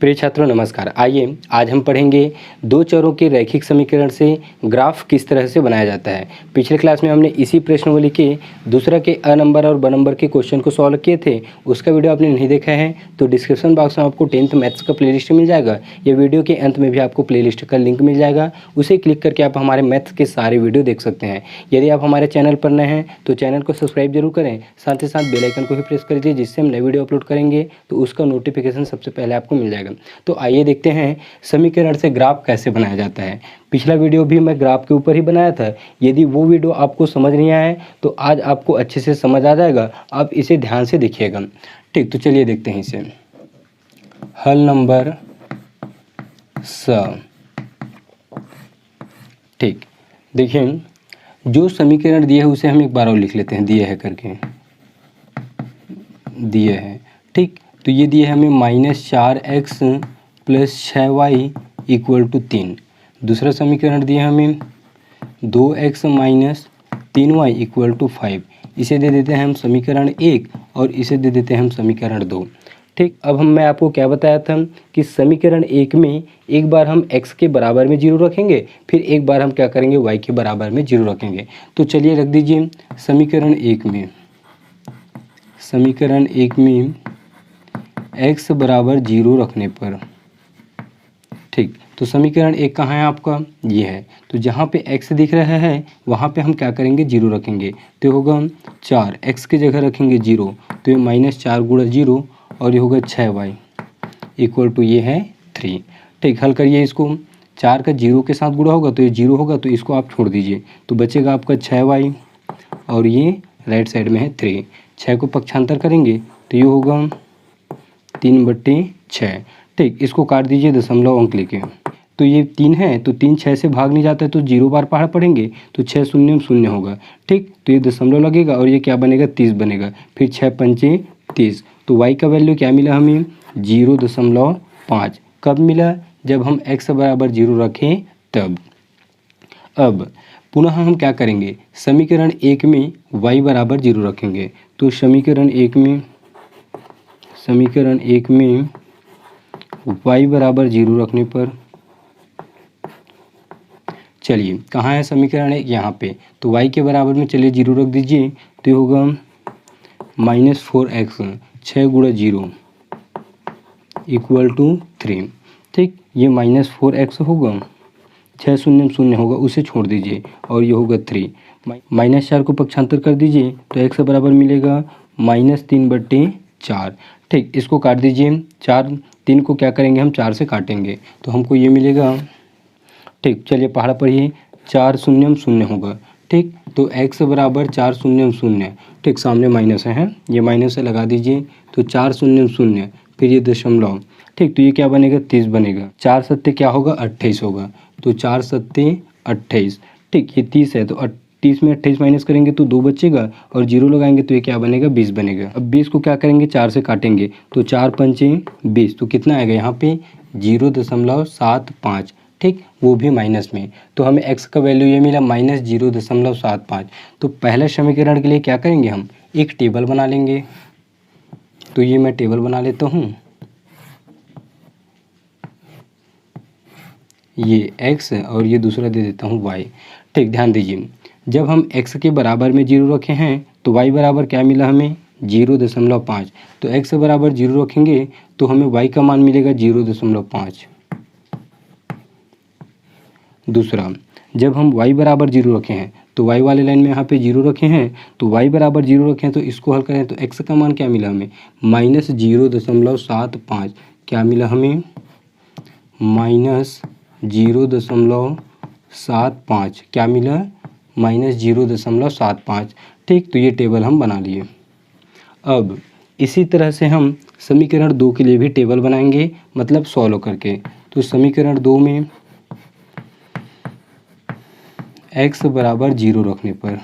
प्रिय छात्रों नमस्कार। आइए आज हम पढ़ेंगे दो चरों के रैखिक समीकरण से ग्राफ किस तरह से बनाया जाता है। पिछले क्लास में हमने इसी प्रश्नावली के दूसरा के अ नंबर और ब नंबर के क्वेश्चन को सॉल्व किए थे। उसका वीडियो आपने नहीं देखा है तो डिस्क्रिप्शन बॉक्स में आपको 10th मैथ्स का प्लेलिस्ट मिल जाएगा। ये वीडियो के अंत में भी आपको प्लेलिस्ट का लिंक मिल जाएगा, उसे क्लिक करके आप हमारे मैथ्स के सारे वीडियो देख सकते हैं। यदि आप हमारे चैनल पर नए हैं तो चैनल को सब्सक्राइब जरूर करें, साथ ही साथ बेल आइकन को भी प्रेस कर दीजिए, जिससे हम नए वीडियो अपलोड करेंगे तो उसका नोटिफिकेशन सबसे पहले आपको मिल जाएगा। तो आइए देखते हैं समीकरण से ग्राफ कैसे बनाया जाता है। पिछला वीडियो भी मैं ग्राफ के ऊपर ही बनाया था। यदि वो वीडियो आपको समझ नहीं आया है तो आज आपको अच्छे से समझ आ जाएगा। आप इसे ध्यान से देखिएगा। ठीक, तो चलिए देखते हैं इसे। हल नंबर स। ठीक, देखिए जो समीकरण दिए है उसे हम एक बार और लिख लेते हैं। दिए है करके दिए है। ठीक, तो ये दिए है हमें -4x + 6y = 3। दूसरा समीकरण दिया हमें 2x - 3y = 5। इसे दे देते हैं हम समीकरण 1 और इसे दे देते हैं हम समीकरण 2। ठीक, अब मैं आपको क्या बताया था कि समीकरण 1 में एक बार हम x के बराबर में 0 रखेंगे, फिर एक बार हम क्या करेंगे y के बराबर में 0 रखेंगे। तो चलिए रख दीजिए समीकरण 1 में x बराबर 0 रखने पर। ठीक, तो समीकरण 1 कहाँ है आपका, ये है। तो जहाँ पे x दिख रहा है वहाँ पे हम क्या करेंगे 0 रखेंगे। तो होगा 4, x की जगह रखेंगे 0, तो ये -4 × 0 और ये होगा 6y = ये है 3। ठीक, हल करिए इसको। 4 का 0 के साथ गुणा होगा तो ये 0 होगा, तो इसको आप छोड़ दीजिए। तो बचेगा आपका 6y और ये राइट साइड में है 3। 6 को पक्षांतर करेंगे तो ये होगा 3/6। ठीक, इसको काट दीजिए दशमलव अंक लेके। तो ये 3 है तो 3 6 से भाग नहीं जाता है तो 0 बार पहाड़ पढ़ेंगे तो 6 शून्य 0 होगा। ठीक, तो ये दशमलव लगेगा और ये क्या बनेगा 30 बनेगा। फिर 6 पंचे 30। तो y का वैल्यू क्या मिला हमें 0.5। कब मिला, जब हम x बराबर 0 रखें तब। अब पुनः हम क्या करेंगे, समीकरण 1 में y बराबर 0 रखेंगे। तो समीकरण 1 में y बराबर 0 रखने पर, चलिए कहाँ है समीकरण 1, यहाँ पे। तो y के बराबर में चलिए 0 रख दीजिए। तो ये होगा -4x 6 × 0 = 3। ठीक, ये -4x होगा, 6 शून्य 0 होगा, उसे छोड़ दीजिए और ये होगा 3। -4 को पक्षांतर कर दीजिए तो x बराबर मिलेगा -3/4। ठीक, इसको काट दीजिए। 3 को क्या करेंगे हम 4 से काटेंगे तो हमको ये मिलेगा। ठीक, चलिए पहाड़ा पढ़िए। 4 शून्य 0 होगा। ठीक, तो x बराबर 4 शून्य 0। ठीक, सामने माइनस है, ये माइनस से लगा दीजिए। तो 4 शून्य 0 फिर ये दशमलव। ठीक, तो ये क्या बनेगा 30 बनेगा। 4 सत्ते क्या होगा 28 होगा। तो 4 सत्ते 28। ठीक, ये 30 है तो 30 में 28 माइनस करेंगे तो 2 बचेगा और 0 लगाएंगे तो ये क्या बनेगा 20 बनेगा। अब 20 को क्या करेंगे 4 से काटेंगे तो 4 पंचे 20। तो कितना आएगा यहाँ पे 0.75। ठीक, वो भी माइनस में। तो हमें x का वैल्यू ये मिला -0.75। तो पहले समीकरण के लिए क्या करेंगे, हम एक टेबल बना लेंगे। तो ये मैं टेबल बना लेता हूँ। ये x और ये दूसरा दे देता हूँ y। ठीक, ध्यान दीजिए, जब हम x के बराबर में 0 रखे हैं तो y बराबर क्या मिला हमें 0.5। तो x बराबर 0 रखेंगे तो हमें y का मान मिलेगा 0.5। दूसरा, जब हम y बराबर 0 रखे हैं तो y वाले लाइन में यहाँ पे 0 रखे हैं, तो y बराबर 0 रखे हैं तो इसको हल करें तो x का मान क्या मिला हमें -0.75। क्या मिला हमें -0.75। क्या मिला -0.75। ठीक, तो ये टेबल हम बना लिए। अब इसी तरह से हम समीकरण 2 के लिए भी टेबल बनाएंगे, मतलब सॉल्व करके। तो समीकरण 2 में x बराबर 0 रखने पर,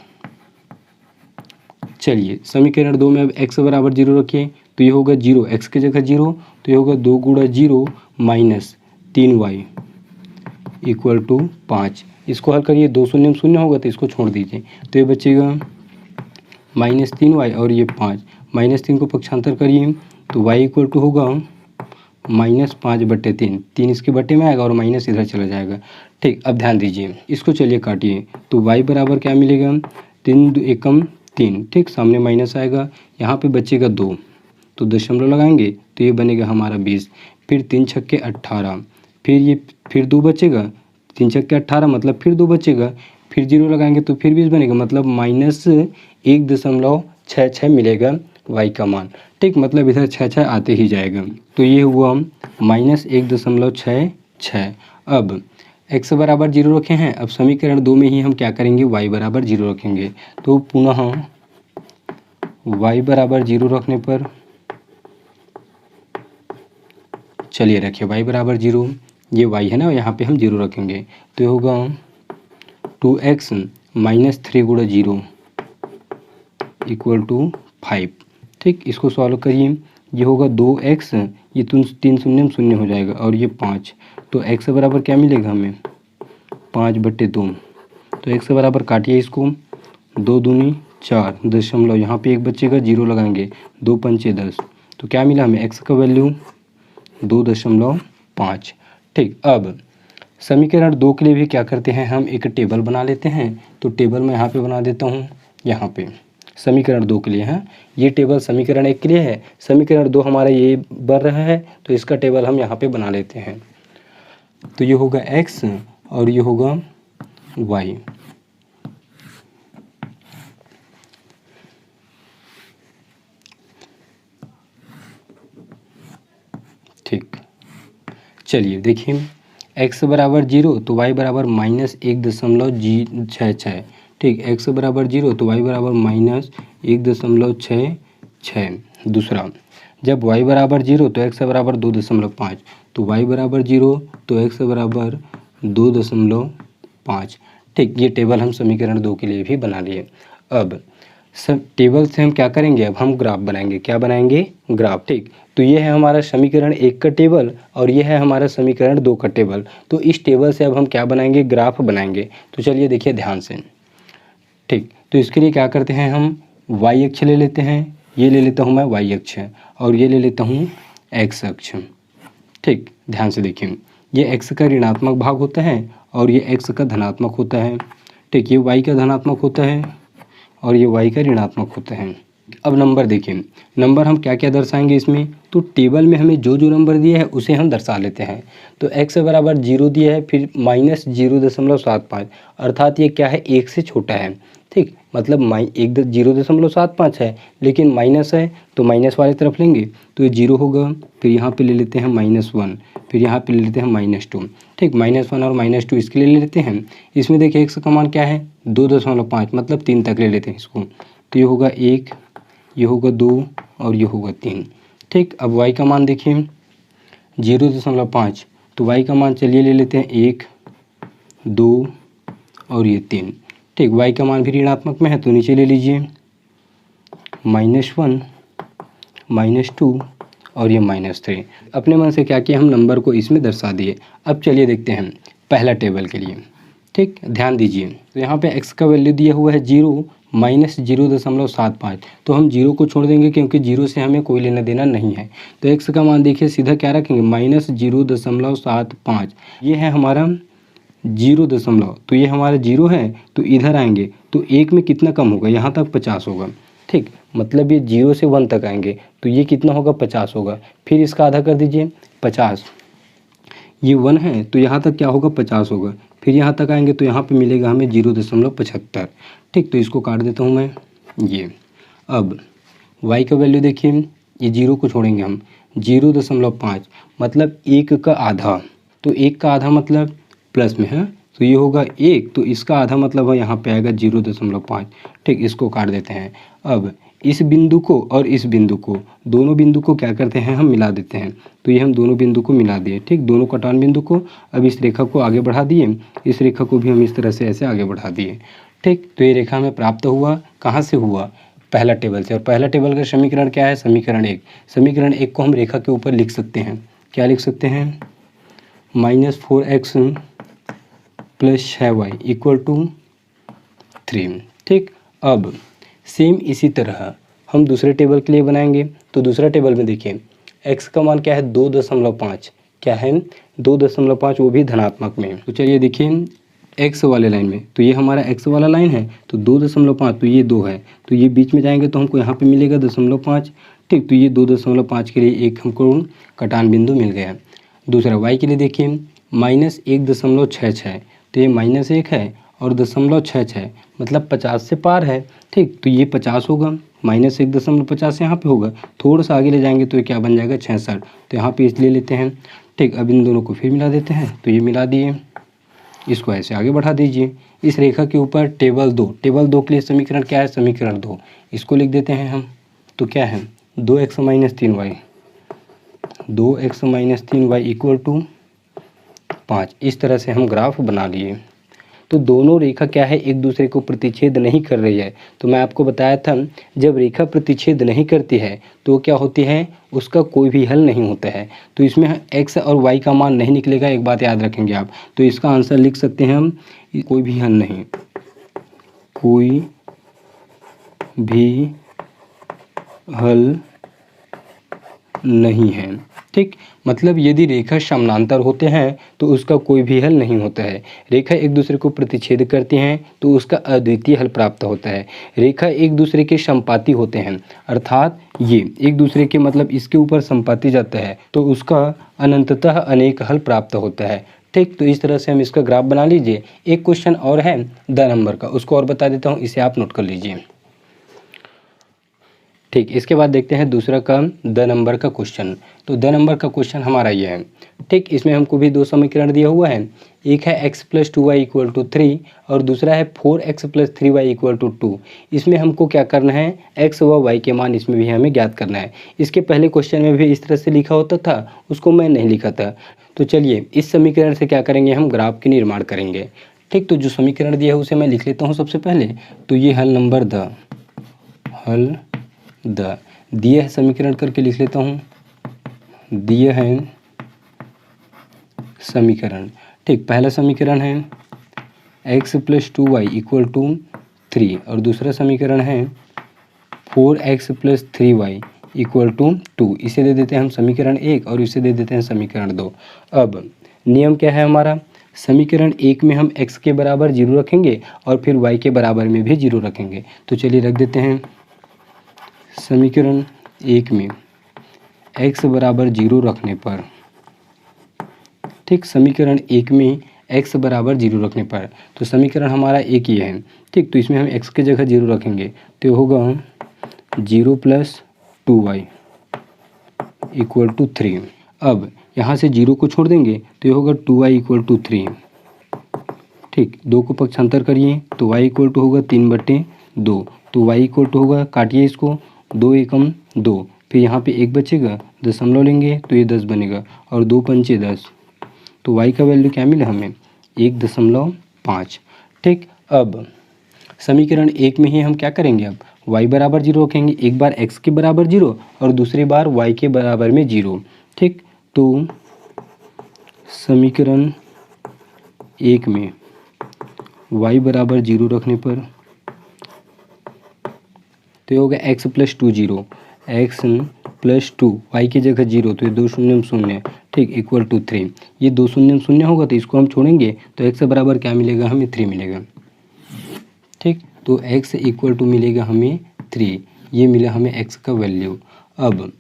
चलिए समीकरण 2 में अब x बराबर 0 रखिए तो ये होगा 0, x की जगह 0, तो ये होगा 2 × 0 -3y = 5। इसको हल करिए। 2 शून्य 0 होगा तो इसको छोड़ दीजिए। तो ये बचेगा -3y और ये 5। -3 को पक्षांतर करिए तो y = होगा -5/3, 3 इसके बटे में आएगा और माइनस इधर चला जाएगा। ठीक, अब ध्यान दीजिए, इसको चलिए काटिए तो y बराबर क्या मिलेगा, 3 × 1 = 3। ठीक, सामने माइनस आएगा, यहाँ पे बचेगा 2 तो दशमलव लगाएंगे तो ये बनेगा हमारा 20। फिर 3 × 6 = 18, फिर 2 बचेगा, 3 × 6 = 18 मतलब फिर 2 बचेगा, फिर 0 लगाएंगे तो फिर 20 बनेगा, मतलब -1.66 मिलेगा y का मान। ठीक, मतलब इधर 6 आते ही जाएगा, तो ये हुआ -1.66। अब x बराबर 0 रखे हैं, अब समीकरण 2 में ही हम क्या करेंगे, y बराबर 0 रखेंगे। तो पुनः y बराबर 0 रखने पर, चलिए रखिए y बराबर 0, ये y है ना, यहाँ पे हम 0 रखेंगे तो ये होगा 2x - 3 × 0 = 5। ठीक, इसको सॉल्व करिए, ये होगा 2x, ये 3 शून्य शून्य हो जाएगा और ये 5, तो x बराबर क्या मिलेगा हमें, 5/2। तो x बराबर काटिए इसको, 2 दूनी 4, दशमलव यहाँ पे 1 बचेगा, 0 लगाएंगे, 2 × 5 = 10, तो क्या मिला हमें, x का वैल्यू 2.5। ठीक, अब समीकरण 2 के लिए भी क्या करते हैं, हम एक टेबल बना लेते हैं। तो टेबल मैं यहाँ पे बना देता हूँ, यहाँ पे समीकरण 2 के लिए है, ये टेबल समीकरण 1 के लिए है, समीकरण 2 हमारा ये बन रहा है, तो इसका टेबल हम यहाँ पे बना लेते हैं। तो ये होगा x और ये होगा y। ठीक, चलिए देखिए, x बराबर 0 तो y बराबर -1.66। ठीक, x बराबर 0 तो y बराबर -1.66। दूसरा, जब y बराबर 0 तो x बराबर 2.5, तो y बराबर 0 तो x बराबर 2.5। ठीक, ये टेबल हम समीकरण 2 के लिए भी बना लिए। अब सब टेबल से हम क्या करेंगे, अब हम ग्राफ बनाएंगे। क्या बनाएंगे, ग्राफ। ठीक, तो ये है हमारा समीकरण 1 का टेबल और ये है हमारा समीकरण 2 का टेबल। तो इस टेबल से अब हम क्या बनाएंगे, ग्राफ बनाएंगे। तो चलिए देखिए ध्यान से। ठीक, तो इसके लिए क्या करते हैं, हम y अक्ष ले लेते हैं, ये ले लेता हूँ मैं y अक्ष और ये ले लेता हूँ x अक्ष। ठीक, ध्यान से देखिए, ये x का ऋणात्मक भाग होता है और ये x का धनात्मक होता है। ठीक, ये y का धनात्मक होता है और ये y का ऋणात्मक होता है। अब नंबर देखिए, नंबर हम क्या क्या दर्शाएंगे इसमें, तो टेबल में हमें जो जो नंबर दिए है उसे हम दर्शा लेते हैं। तो x बराबर 0 दिया है, फिर -0.75, अर्थात ये क्या है, 1 से छोटा है। ठीक, मतलब 0.75 है लेकिन माइनस है तो माइनस वाली तरफ लेंगे तो ये 0 होगा। फिर यहाँ पे ले लेते हैं -1, फिर यहाँ पे ले लेते हैं -2। ठीक, -1 और -2 इसके लिए ले लेते हैं। इसमें देखिए x का मान क्या है, 2.5, मतलब 3 तक ले लेते हैं इसको। तो ये होगा 1, ये होगा 2 और ये होगा 3। ठीक, अब y का मान देखिए 0.5, तो y का मान चलिए ले लेते हैं 1, 2 और ये 3। ठीक, y का मान भी ऋणात्मक में है तो नीचे ले लीजिए, -1, -2 और ये -3। अपने मन से क्या किया, हम नंबर को इसमें दर्शा दिए। अब चलिए देखते हैं पहला टेबल के लिए। ठीक, ध्यान दीजिए, तो यहाँ पे x का वैल्यू दिया हुआ है 0 -0.75, तो हम 0 को छोड़ देंगे क्योंकि 0 से हमें कोई लेना देना नहीं है। तो x का मान देखिए सीधा क्या रखेंगे, -0.75। ये है हमारा 0 तो ये हमारा 0 है, तो इधर आएंगे तो 1 में कितना कम होगा, यहाँ तक 50 होगा। ठीक, मतलब ये 0 से 1 तक आएंगे तो ये कितना होगा, 50 होगा। फिर इसका आधा कर दीजिए 50, ये 1 है तो यहाँ तक क्या होगा, 50 होगा। फिर यहाँ तक आएंगे तो यहाँ पे मिलेगा हमें 0.75। ठीक, तो इसको काट देता हूँ मैं ये। अब y का वैल्यू देखिए, ये 0 को छोड़ेंगे हम, 0.5 मतलब 1 का आधा, तो 1 का आधा मतलब प्लस में है तो ये होगा 1, तो इसका आधा मतलब है यहाँ पे आएगा 0.5। ठीक, इसको काट देते हैं। अब इस बिंदु को और इस बिंदु को, दोनों बिंदु को क्या करते हैं, हम मिला देते हैं। तो ये हम दोनों बिंदु को मिला दिए। ठीक, दोनों कटान बिंदु को। अब इस रेखा को आगे बढ़ा दिए, इस रेखा को भी हम इस तरह से ऐसे आगे बढ़ा दिए। ठीक, तो ये रेखा हमें प्राप्त हुआ, कहाँ से हुआ, पहला टेबल से। और पहला टेबल का समीकरण क्या है, समीकरण 1। समीकरण 1 को हम रेखा के ऊपर लिख सकते हैं, क्या लिख सकते हैं, -4x + 6y = 3। ठीक, अब सेम इसी तरह हम दूसरे टेबल के लिए बनाएंगे। तो दूसरा टेबल में देखिए x का मान क्या है 2.5, क्या है 2.5, वो भी धनात्मक में। तो चलिए देखिए x वाले लाइन में, तो ये हमारा x वाला लाइन है, तो 2.5, तो ये 2 है, तो ये बीच में जाएंगे तो हमको यहाँ पे मिलेगा 0.5। ठीक, तो ये 2.5 के लिए एक हमको कटान बिंदु मिल गया। दूसरा y के लिए देखिए -1.66, तो ये -1 है और 0.66 मतलब 50 से पार है। ठीक, तो ये 50 होगा, -1.50 यहाँ पे होगा, थोड़ा सा आगे ले जाएंगे तो ये क्या बन जाएगा 66, तो यहाँ पे इसलिए लेते हैं। ठीक, अब इन दोनों को फिर मिला देते हैं, तो ये मिला दिए, इसको ऐसे आगे बढ़ा दीजिए। इस रेखा के ऊपर टेबल 2 के लिए समीकरण क्या है, समीकरण 2, इसको लिख देते हैं हम। तो क्या है 2x - 3y, 2x - 3y = 5। इस तरह से हम ग्राफ बना लिए। तो दोनों रेखा क्या है, एक दूसरे को प्रतिच्छेद नहीं कर रही है। तो मैं आपको बताया था जब रेखा प्रतिच्छेद नहीं करती है तो क्या होती है, उसका कोई भी हल नहीं होता है। तो इसमें x और y का मान नहीं निकलेगा, एक बात याद रखेंगे आप। तो इसका आंसर लिख सकते हैं हम, कोई भी हल नहीं, कोई भी हल नहीं है। ठीक, मतलब यदि रेखा समानांतर होते हैं तो उसका कोई भी हल नहीं होता है। रेखा एक दूसरे को प्रतिच्छेद करती हैं तो उसका अद्वितीय हल प्राप्त होता है। रेखा एक दूसरे के संपाती होते हैं, अर्थात ये एक दूसरे के मतलब इसके ऊपर संपाती जाता है तो उसका अनंततः अनेक हल प्राप्त होता है। ठीक, तो इस तरह से हम इसका ग्राफ बना लीजिए। एक क्वेश्चन और है द नंबर का, उसको और बता देता हूँ, इसे आप नोट कर लीजिए। ठीक, इसके बाद देखते हैं दूसरा का द नंबर का क्वेश्चन। तो द नंबर का क्वेश्चन हमारा ये है। ठीक, इसमें हमको भी दो समीकरण दिया हुआ है, एक है x + 2y = 3 और दूसरा है 4x + 3y = 2। इसमें हमको क्या करना है, x व y के मान इसमें भी हमें ज्ञात करना है। इसके पहले क्वेश्चन में भी इस तरह से लिखा होता था, उसको मैं नहीं लिखा था। तो चलिए इस समीकरण से क्या करेंगे, हम ग्राफ के निर्माण करेंगे। ठीक, तो जो समीकरण दिया है उसे मैं लिख लेता हूँ सबसे पहले। तो ये हल नंबर दिए है समीकरण करके लिख लेता हूँ, दिए है समीकरण। ठीक, पहला समीकरण है x + 2y = 3 और दूसरा समीकरण है 4x + 3y = 2। इसे दे देते हैं हम समीकरण 1 और इसे दे देते हैं समीकरण 2। अब नियम क्या है हमारा, समीकरण 1 में हम x के बराबर 0 रखेंगे और फिर y के बराबर में भी 0 रखेंगे। तो चलिए रख देते हैं समीकरण 1 में x बराबर 0 रखने पर। ठीक, समीकरण 1 में x बराबर 0 रखने पर, तो समीकरण हमारा एक ही है। ठीक, तो इसमें हम x के जगह 0 रखेंगे तो होगा 0 + 2y = 3। अब यहाँ से 0 को छोड़ देंगे तो ये होगा 2y = 3। ठीक, 2 को पक्षांतर करिए तो y = होगा 3/2। तो y = होगा, काटिए इसको, 2 एकम 2, फिर यहाँ पे 1 बचेगा, दशमलव लेंगे तो ये 10 बनेगा और 2 पंचे 10। तो y का वैल्यू क्या मिला हमें, 1.5। ठीक, अब समीकरण 1 में ही हम क्या करेंगे, अब y बराबर 0 रखेंगे, एक बार x के बराबर 0 और दूसरी बार y के बराबर में 0। ठीक, तो समीकरण 1 में y बराबर 0 रखने पर तो ये होगा x + 2 0, x + 2, y की जगह 0 तो ये 2 शून्य 0। ठीक, = 3। ये 2 शून्य 0 होगा तो इसको हम छोड़ेंगे तो x बराबर क्या मिलेगा, हमें 3 मिलेगा। ठीक, तो x = मिलेगा हमें 3, ये मिला हमें x का वैल्यू। अब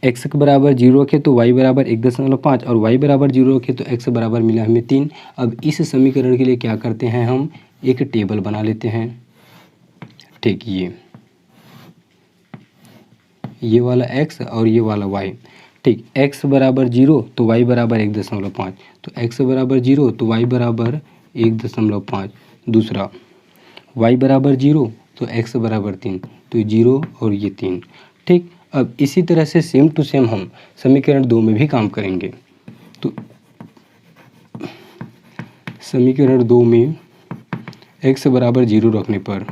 x के बराबर 0 रखे तो y बराबर 1.5 और y बराबर 0 रखे तो x बराबर मिला हमें 3। अब इस समीकरण के लिए क्या करते हैं, हम एक टेबल बना लेते हैं। ठीक, ये वाला x और ये वाला y। ठीक, x बराबर 0 तो y बराबर 1.5, तो x बराबर 0 तो y बराबर 1.5। दूसरा y बराबर 0 तो x बराबर 3, तो 0 और ये 3। ठीक, अब इसी तरह से सेम टू सेम हम समीकरण 2 में भी काम करेंगे। तो समीकरण 2 में x बराबर 0 रखने पर,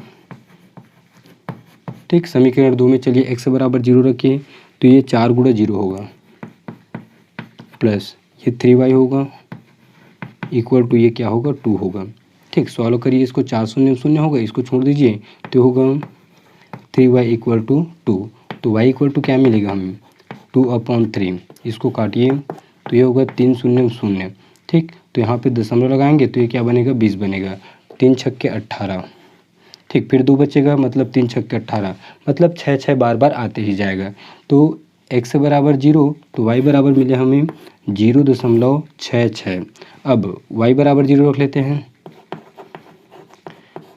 ठीक, समीकरण 2 में चलिए x बराबर 0 रखिए तो ये 4 × 0 होगा प्लस ये 3y होगा = ये क्या होगा, 2 होगा। ठीक, सॉल्व करिए इसको, 4 शून्य 0 होगा, इसको छोड़ दीजिए तो होगा 3y = 2। तो y = क्या मिलेगा हमें, 2/3, इसको काटिए तो ये होगा 3 शून्य शून्य। ठीक, तो यहाँ पे दशमलव लगाएंगे तो ये क्या बनेगा 20 बनेगा। 3 छक्के 18। ठीक, फिर 2 बचेगा मतलब 3 छक्के 18, मतलब 6 बार बार आते ही जाएगा। तो x बराबर 0 तो y बराबर मिले हमें 0.66। अब y बराबर 0 रख लेते हैं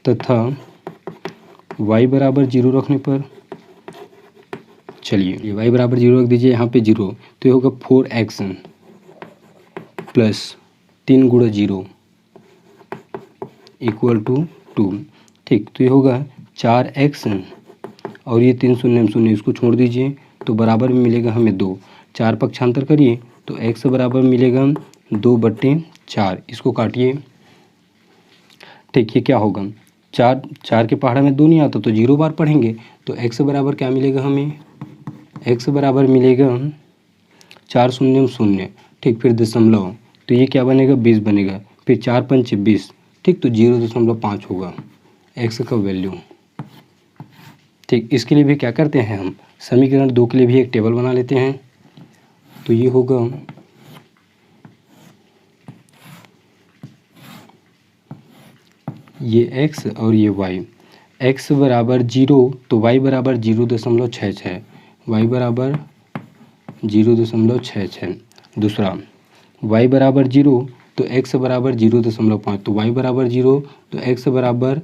तथा y बराबर 0 रखने पर चलिए ये y बराबर 0 रख दीजिए यहाँ पे 0, तो ये होगा 4x प्लस 3 गुणा 0 इक्वल टू 2। ठीक, तो ये होगा 4x और ये 3 शून्य शून्य इसको छोड़ दीजिए तो बराबर में मिलेगा हमें 2। 4 पक्षांतर करिए तो x बराबर मिलेगा 2/4, इसको काटिए। ठीक, ये क्या होगा 4 के पहाड़ा में 2 नहीं आता तो 0 बार पढ़ेंगे तो x बराबर क्या मिलेगा हमें, x बराबर मिलेगा 4 शून्य शून्य। ठीक, फिर दशमलव तो ये क्या बनेगा 20 बनेगा, फिर 4 पंचे 20। ठीक, तो 0.5 होगा x का वैल्यू। ठीक, इसके लिए भी क्या करते हैं हम समीकरण 2 के लिए भी एक टेबल बना लेते हैं। तो ये होगा ये x और ये y। x बराबर 0 तो y बराबर 0.66, y बराबर 0.66। दूसरा y बराबर 0 तो x बराबर 0.5, तो y बराबर 0 तो x बराबर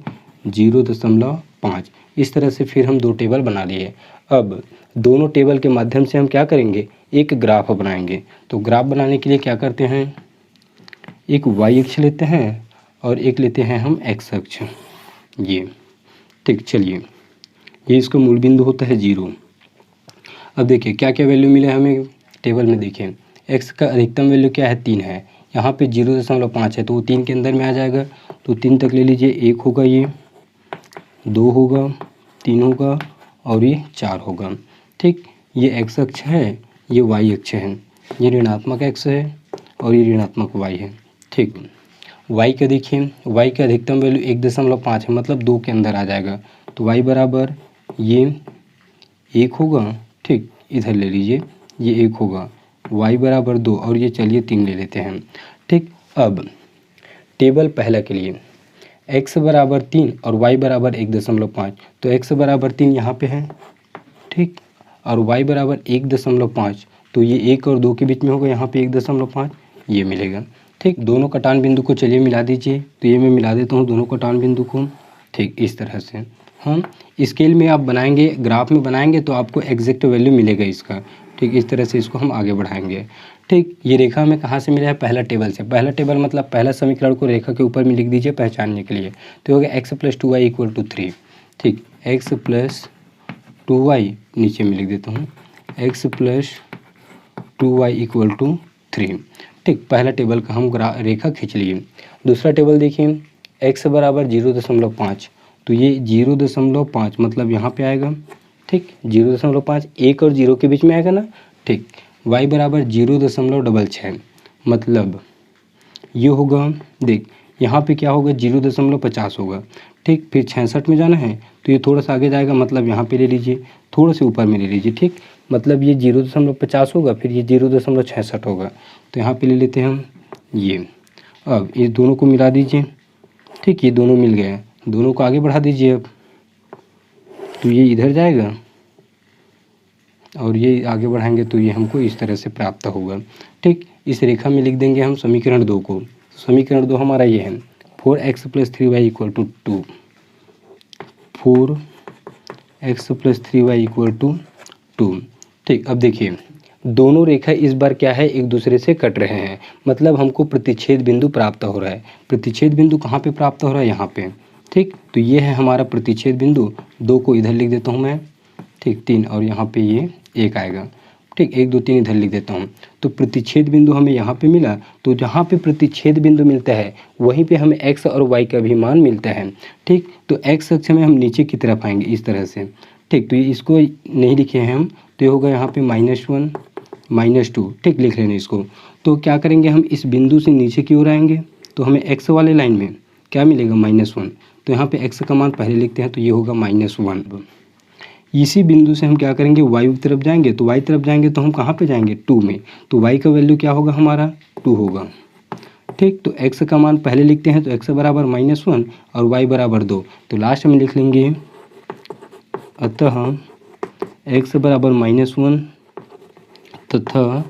0.5। इस तरह से फिर हम 2 टेबल बना लिए। अब दोनों टेबल के माध्यम से हम क्या करेंगे, एक ग्राफ बनाएंगे। तो ग्राफ बनाने के लिए क्या करते हैं, एक y अक्ष लेते हैं और एक लेते हैं हम x अक्ष, ये। ठीक, चलिए ये इसका मूल बिंदु होता है 0। अब देखिए क्या क्या वैल्यू मिले हमें टेबल में। देखिए x का अधिकतम वैल्यू क्या है 3 है, यहाँ पे 0.5 है तो वो 3 के अंदर में आ जाएगा। तो 3 तक ले लीजिए, 1 होगा, ये 2 होगा, 3 होगा और ये 4 होगा। ठीक, ये x अक्ष है, ये y अक्ष है, ये ऋणात्मक x है और ये ऋणात्मक y है। ठीक, y का देखिए y का अधिकतम वैल्यू 1.5 है मतलब 2 के अंदर आ जाएगा। तो y बराबर ये 1 होगा। ठीक, इधर ले लीजिए, ये 1 होगा, y बराबर 2 और ये चलिए 3 ले लेते हैं। ठीक, अब टेबल पहला के लिए x बराबर 3 और y बराबर 1.5, तो x बराबर 3 यहाँ पे है। ठीक, और y बराबर 1.5 तो ये 1 और 2 के बीच में होगा, यहाँ पे 1.5 ये मिलेगा। ठीक, दोनों कटान बिंदु को चलिए मिला दीजिए। तो ये मैं मिला देता हूँ दोनों कटान बिंदु को। ठीक, इस तरह से हम स्केल में आप बनाएंगे, ग्राफ में बनाएंगे तो आपको एग्जैक्ट वैल्यू मिलेगा इसका। ठीक, इस तरह से इसको हम आगे बढ़ाएंगे। ठीक, ये रेखा हमें कहाँ से मिला है, पहला टेबल से। पहला टेबल मतलब पहला समीकरण को रेखा के ऊपर में लिख दीजिए पहचानने के लिए। तो होगा x + 2y = 3। ठीक, x + 2y नीचे में लिख देता हूँ, x + 2y = 3। ठीक, पहला टेबल का हम रेखा खींच लिए। दूसरा टेबल देखिए x बराबर 0.5, तो ये 0.5 मतलब यहाँ पे आएगा। ठीक, 0.5 1 और 0 के बीच में आएगा ना। ठीक, y बराबर 0.66 मतलब ये होगा, देख यहाँ पे क्या होगा 0.50 होगा। ठीक, फिर 66 में जाना है तो ये थोड़ा सा आगे जाएगा मतलब यहाँ पे ले लीजिए, थोड़ा से ऊपर में ले लीजिए। ठीक, मतलब ये 0.50 होगा, फिर ये 0.66 होगा, तो यहाँ पे ले लेते हैं हम ये। अब इस दोनों को मिला दीजिए। ठीक, ये दोनों मिल गए, दोनों को आगे बढ़ा दीजिए। अब तो ये इधर जाएगा और ये आगे बढ़ाएंगे तो ये हमको इस तरह से प्राप्त होगा। ठीक, इस रेखा में लिख देंगे हम समीकरण 2 को। समीकरण 2 हमारा ये है 4x + 3y = 2। 4x + 3y = 2। ठीक, अब देखिए दोनों रेखा इस बार क्या है, एक दूसरे से कट रहे हैं, मतलब हमको प्रतिच्छेद बिंदु प्राप्त हो रहा है। प्रतिच्छेद बिंदु कहाँ पे प्राप्त हो रहा है, यहाँ पे। ठीक, तो ये है हमारा प्रतिच्छेद बिंदु। 2 को इधर लिख देता हूँ मैं। ठीक, 3 और यहाँ पे ये 1 आएगा। ठीक, 1 2 3 इधर लिख देता हूँ। तो प्रतिच्छेद बिंदु हमें यहाँ पे मिला, तो जहाँ पे प्रतिच्छेद बिंदु मिलता है वहीं पे हमें x और y का भी मान मिलता है। ठीक, तो x अक्ष में हम नीचे की तरफ आएंगे इस तरह से। ठीक, तो ये इसको नहीं लिखे हैं हम, तो ये होगा यहाँ पे -1 -2। ठीक, लिख लेना इसको। तो क्या करेंगे हम इस बिंदु से नीचे की ओर आएंगे तो हमें x वाले लाइन में क्या मिलेगा, -1। तो यहाँ पे x का मान पहले लिखते हैं, तो ये होगा -1। इसी बिंदु से हम क्या करेंगे, y की तरफ जाएंगे। तो y तरफ जाएंगे तो हम कहाँ पे जाएंगे, 2 में। तो y का वैल्यू क्या होगा हमारा, 2 होगा। ठीक, तो x का मान पहले लिखते हैं, तो x बराबर -1 और y बराबर 2। तो लास्ट में लिख लेंगे अतः x बराबर -1 तथा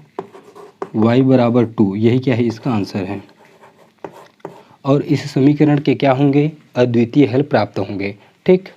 y बराबर 2। यही क्या है, इसका आंसर है। और इस समीकरण के क्या होंगे, अद्वितीय हल प्राप्त होंगे। ठीक,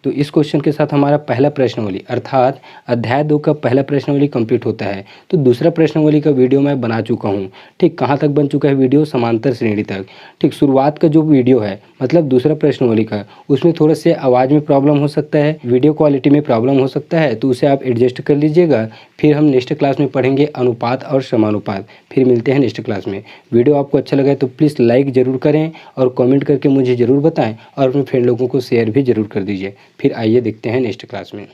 तो इस क्वेश्चन के साथ हमारा पहला प्रश्नावली अर्थात अध्याय 2 का पहला प्रश्नावली कंप्लीट होता है। तो दूसरा प्रश्नावली का वीडियो मैं बना चुका हूँ। ठीक, कहाँ तक बन चुका है वीडियो, समांतर श्रेणी तक। ठीक, शुरुआत का जो वीडियो है मतलब दूसरा प्रश्नावली का, उसमें थोड़ा से आवाज़ में प्रॉब्लम हो सकता है, वीडियो क्वालिटी में प्रॉब्लम हो सकता है, तो उसे आप एडजस्ट कर लीजिएगा। फिर हम नेक्स्ट क्लास में पढ़ेंगे अनुपात और समानुपात। फिर मिलते हैं नेक्स्ट क्लास में। वीडियो आपको अच्छा लगा तो प्लीज़ लाइक ज़रूर करें और कमेंट करके मुझे ज़रूर बताएं और अपने फ्रेंड लोगों को शेयर भी ज़रूर कर दीजिए। फिर आइए देखते हैं नेक्स्ट क्लास में।